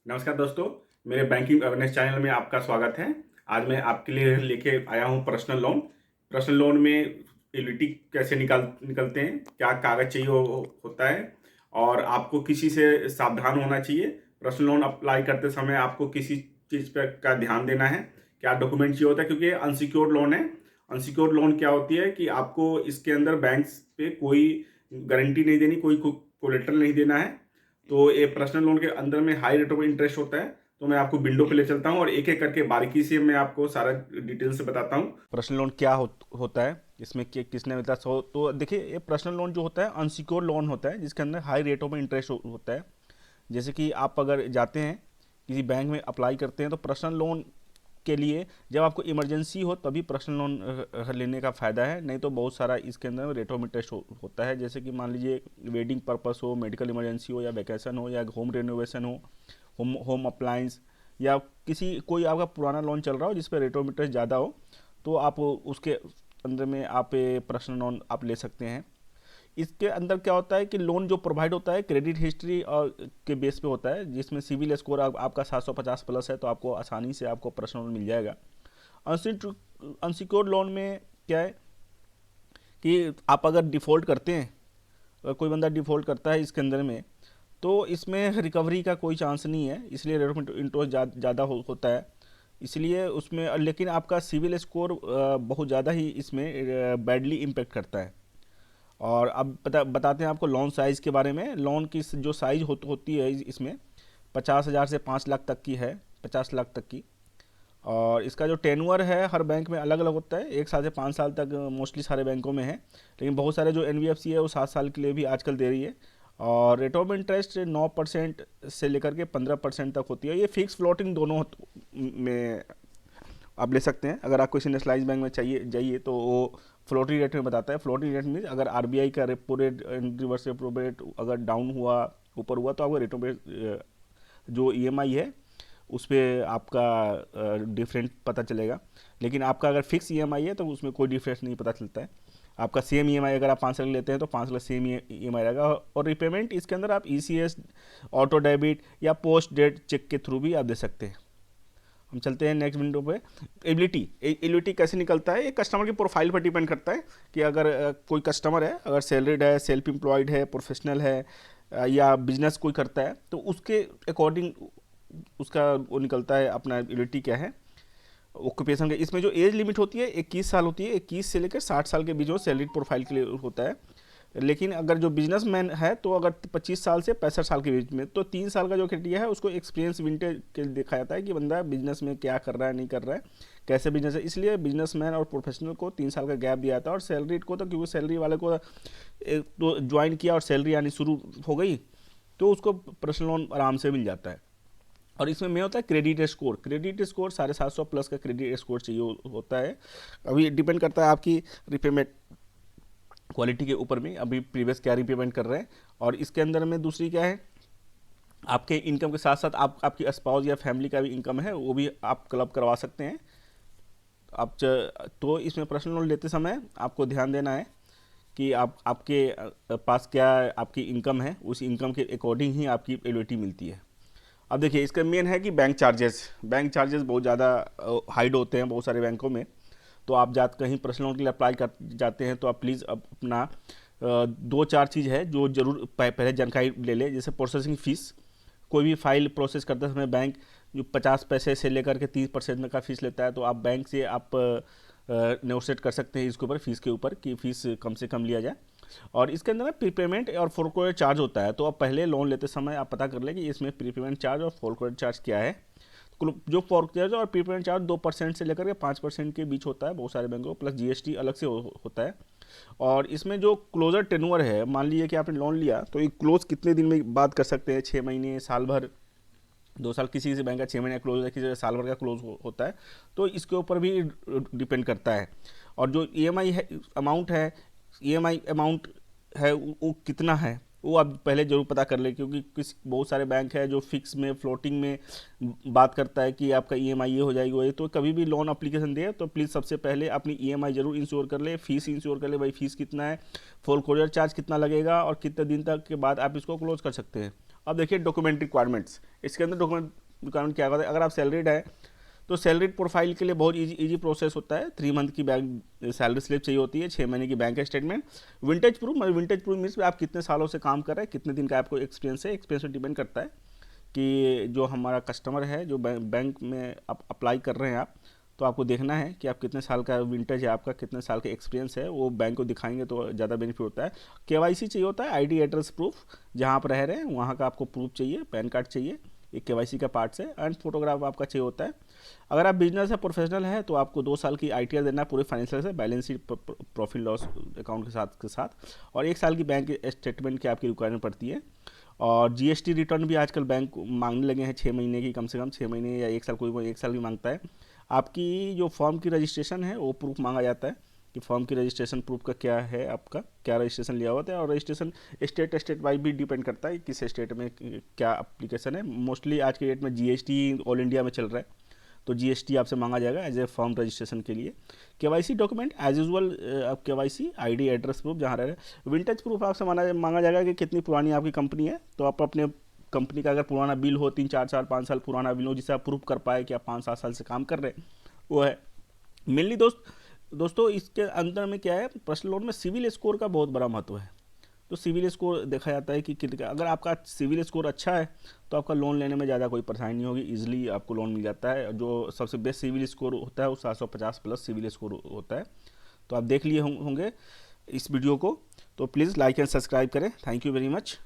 नमस्कार दोस्तों, मेरे बैंकिंग अवेयरनेस चैनल में आपका स्वागत है। आज मैं आपके लिए लेके आया हूँ पर्सनल लोन। पर्सनल लोन में एलिजिबिलिटी कैसे निकलते हैं, क्या कागज़ चाहिए होता है और आपको किसी से सावधान होना चाहिए। पर्सनल लोन अप्लाई करते समय आपको किसी चीज़ पर का ध्यान देना है, क्या डॉक्यूमेंट चाहिए होता है क्योंकि अनसिक्योर्ड लोन है। अनसिक्योर्ड लोन क्या होती है कि आपको इसके अंदर बैंक्स पे कोई गारंटी नहीं देनी, कोई कोलेटरल नहीं देना है। तो ये पर्सनल लोन के अंदर में हाई रेट ऑफ इंटरेस्ट होता है। तो मैं आपको विंडो पे ले चलता हूँ और एक एक करके बारीकी से मैं आपको सारा डिटेल से बताता हूँ। पर्सनल लोन क्या होता है, इसमें किसने मिलता है। तो देखिए, ये पर्सनल लोन जो होता है अनसिक्योर्ड लोन होता है जिसके अंदर हाई रेट ऑफ इंटरेस्ट होता है। जैसे कि आप अगर जाते हैं किसी बैंक में अप्लाई करते हैं तो पर्सनल लोन के लिए जब आपको इमरजेंसी हो तभी पर्सनल लोन लेने का फ़ायदा है, नहीं तो बहुत सारा इसके अंदर रेट ऑफ इंटरेस्ट होता है। जैसे कि मान लीजिए वेडिंग पर्पस हो, मेडिकल इमरजेंसी हो, या वैकेशन हो, या होम रेनोवेशन हो, होम होम अप्लायंस, या किसी कोई आपका पुराना लोन चल रहा हो जिस पर रेट ऑफ इंटरेस्ट ज़्यादा हो, तो आप उसके अंदर में आप पर्सनल लोन आप ले सकते हैं। इसके अंदर क्या होता है कि लोन जो प्रोवाइड होता है क्रेडिट हिस्ट्री और के बेस पे होता है, जिसमें सिविल स्कोर आपका 750 प्लस है तो आपको आसानी से आपको पर्सनल लोन मिल जाएगा। अनसिक्योर्ड लोन में क्या है कि आप अगर डिफ़ॉल्ट करते हैं, अगर कोई बंदा डिफ़ॉल्ट करता है इसके अंदर में, तो इसमें रिकवरी का कोई चांस नहीं है, इसलिए रेट ऑफ इंटरेस्ट ज़्यादा होता है। इसलिए उसमें लेकिन आपका सिविल स्कोर बहुत ज़्यादा ही इसमें बैडली इम्पेक्ट करता है। और अब बताते हैं आपको लोन साइज़ के बारे में। लोन की जो साइज़ होती है इसमें 50,000 से 5 लाख तक की है, 50 लाख तक की। और इसका जो टेन्योर है हर बैंक में अलग अलग होता है, 1 साल से 5 साल तक मोस्टली सारे बैंकों में है, लेकिन बहुत सारे जो एनबीएफसी है वो 7 साल के लिए भी आजकल दे रही है। और रेट ऑफ इंटरेस्ट 9% से लेकर के 15% तक होती है। ये फिक्स फ्लोटिंग दोनों में आप ले सकते हैं। अगर आपको नेशनलाइज बैंक में चाहिए तो वो फ्लोटिंग रेट में बताता है। फ्लोटिंग रेट में अगर आरबीआई का repo rate, reverse repo rate अगर डाउन हुआ, ऊपर हुआ, तो आपको रेट ऑफ जो ईएमआई है उस पर आपका डिफरेंट पता चलेगा। लेकिन आपका अगर फिक्स ईएमआई है तो उसमें कोई डिफरेंस नहीं पता चलता है। आपका सेम ईएमआई अगर आप 5 साल लेते हैं तो 5 साल सेम ईएमआई रहेगा। और रिपेमेंट इसके अंदर आप ईसीएस, ऑटो डेबिट या पोस्ट डेट चेक के थ्रू भी आप दे सकते हैं। हम चलते हैं नेक्स्ट विंडो पे। एबिलिटी कैसे निकलता है, ये कस्टमर की प्रोफाइल पर डिपेंड करता है कि अगर कोई कस्टमर है, अगर सैलरीड है, सेल्फ एम्प्लॉयड है, प्रोफेशनल है, या बिजनेस कोई करता है, तो उसके अकॉर्डिंग उसका वो निकलता है अपना एबिलिटी क्या है ऑक्यूपेशन के। इसमें जो एज लिमिट होती है 21 साल होती है, 21 से लेकर 60 साल के बीच में सैलरीड प्रोफाइल के लिए होता है। लेकिन अगर जो बिजनेसमैन है तो अगर 25 साल से 65 साल के बीच में, तो 3 साल का जो क्राइटेरिया है उसको एक्सपीरियंस विंटेज के देखा जाता है कि बंदा बिजनेस में क्या कर रहा है, नहीं कर रहा है, कैसे बिजनेस है। इसलिए बिजनेसमैन और प्रोफेशनल को 3 साल का गैप दिया जाता है। और सैलरी को तो क्योंकि सैलरी वाले को तो ज्वाइन किया और सैलरी आनी शुरू हो गई तो उसको पर्सनल लोन आराम से मिल जाता है। और इसमें मेन होता है credit score. Credit score 750 plus का क्रेडिट स्कोर चाहिए होता है। अभी डिपेंड करता है आपकी रिपेमेंट क्वालिटी के ऊपर में, अभी प्रीवियस क्या रिपेमेंट कर रहे हैं। और इसके अंदर में दूसरी क्या है, आपके इनकम के साथ साथ आपकी स्पाउस या फैमिली का भी इनकम है वो भी आप क्लब करवा सकते हैं। तो इसमें पर्सनल लोन लेते समय आपको ध्यान देना है कि आपके पास क्या आपकी इनकम है, उस इनकम के अकॉर्डिंग ही आपकी एलिजिबिलिटी मिलती है। अब देखिए, इसका मेन है कि बैंक चार्जेस बहुत ज़्यादा हाइड होते हैं बहुत सारे बैंकों में। तो आप कहीं पर्सनल लोन के लिए अप्लाई कर जाते हैं तो आप प्लीज़ अपना 2-4 चीज़ है जो ज़रूर पहले जानकारी ले लें। जैसे प्रोसेसिंग फ़ीस, कोई भी फाइल प्रोसेस करते समय बैंक जो 50 पैसे से लेकर के 30% का फ़ीस लेता है, तो आप बैंक से आप नेगोशिएट कर सकते हैं इसके ऊपर, फ़ीस के ऊपर, कि फ़ीस कम से कम लिया जाए। और इसके अंदर ना प्रीपेमेंट और फोरक्लोजर चार्ज होता है, तो आप पहले लोन लेते समय आप पता कर लें कि इसमें प्रीपेमेंट चार्ज और फोरक्लोजर चार्ज क्या है। जो फोरक्लोजर और प्रीपेमेंट चार्ज 2% से लेकर के 5% के बीच होता है बहुत सारे बैंकों, प्लस जीएसटी अलग से होता है। और इसमें जो क्लोजर टेन्योर है, मान लीजिए कि आपने लोन लिया तो ये क्लोज कितने दिन में बात कर सकते हैं, 6 महीने, साल भर, 2 साल। किसी किसी बैंक का 6 महीने का क्लोज है, किसी साल भर का क्लोज होता है। तो इसके ऊपर भी डिपेंड करता है। और जो ईएमआई है अमाउंट है, ईएमआई अमाउंट है वो कितना है वो आप पहले जरूर पता कर ले, क्योंकि बहुत सारे बैंक है जो फिक्स में, फ्लोटिंग में बात करता है कि आपका ईएमआई ये हो जाएगी वो ये। तो कभी भी लोन एप्लीकेशन दे तो प्लीज़ सबसे पहले अपनी ईएमआई जरूर इंश्योर कर ले, फीस इंश्योर कर ले, भाई फीस कितना है, फोरक्लोजर चार्ज कितना लगेगा और कितने दिन तक के बाद आप इसको क्लोज कर सकते हैं। अब देखिए डॉक्यूमेंट रिक्वायरमेंट्स, इसके अंदर डॉक्यूमेंट रिक्वायरमेंट क्या होता है। अगर आप सैलरीड है तो सैलरीड प्रोफाइल के लिए बहुत इजी प्रोसेस होता है। 3 मंथ की बैंक सैलरी स्लिप चाहिए होती है, 6 महीने की बैंक स्टेटमेंट, विंटेज प्रूफ। मतलब विंटेज प्रूफ मीन्स आप कितने सालों से काम कर रहे हैं, कितने दिन का आपको एक्सपीरियंस है। एक्सपीरियंस पर डिपेंड करता है कि जो हमारा कस्टमर है, जो बैंक में आप अप्लाई कर रहे हैं आप, तो आपको देखना है कि आप कितने साल का विंटेज है, आपका कितने साल का एक्सपीरियंस है, वो बैंक को दिखाएंगे तो ज़्यादा बेनिफिट होता है। केवाईसी चाहिए होता है, आईडी एड्रेस प्रूफ, जहाँ आप रह रहे हैं वहाँ का आपको प्रूफ चाहिए, पैन कार्ड चाहिए, एक केवाईसी का पार्ट है, एंड फोटोग्राफ आपका चाहिए होता है। अगर आप बिजनेस या प्रोफेशनल है तो आपको 2 साल की आईटीआर देना है पूरे फाइनेंशियल से, balance sheet, profit loss account के साथ, और 1 साल की बैंक स्टेटमेंट की आपकी रिक्वायरमेंट पड़ती है। और जीएसटी रिटर्न भी आजकल बैंक मांगने लगे हैं 6 महीने की, कम से कम 6 महीने या 1 साल, कोई 1 साल भी मांगता है। आपकी जो फॉर्म की रजिस्ट्रेशन है वो प्रूफ मांगा जाता है कि फॉर्म की रजिस्ट्रेशन प्रूफ का क्या है, आपका क्या रजिस्ट्रेशन लिया हुआ है। और रजिस्ट्रेशन स्टेट वाइज भी डिपेंड करता है किस स्टेट में क्या एप्लीकेशन है। मोस्टली आज के डेट में जीएसटी ऑल इंडिया में चल रहा है, तो जीएसटी आपसे मांगा जाएगा एज ए फॉर्म रजिस्ट्रेशन के लिए। केवाईसी डॉक्यूमेंट एज यूजुअल, आप केवाईसी, आईडी एड्रेस प्रूफ जहाँ रह रहे हैं। विंटेज प्रूफ आपसे मांगा जाएगा कि कितनी पुरानी आपकी कंपनी है, तो आप अपने कंपनी का अगर पुराना बिल हो, 3-4 साल 5 साल पुराना बिल हो, जिसे आप प्रूफ कर पाए कि आप 5-7 साल से काम कर रहे हैं, वो है। मेनली दोस्तों इसके अंदर में क्या है, पर्सनल लोन में सिविल स्कोर का बहुत बड़ा महत्व है। तो सिविल स्कोर देखा जाता है कि अगर आपका सिविल स्कोर अच्छा है तो आपका लोन लेने में ज़्यादा कोई परेशानी नहीं होगी, इजीली आपको लोन मिल जाता है। जो सबसे बेस्ट सिविल स्कोर होता है वो 750 प्लस सिविल स्कोर होता है। तो आप देख लिए होंगे इस वीडियो को, तो प्लीज़ लाइक एंड सब्सक्राइब करें। Thank you very much.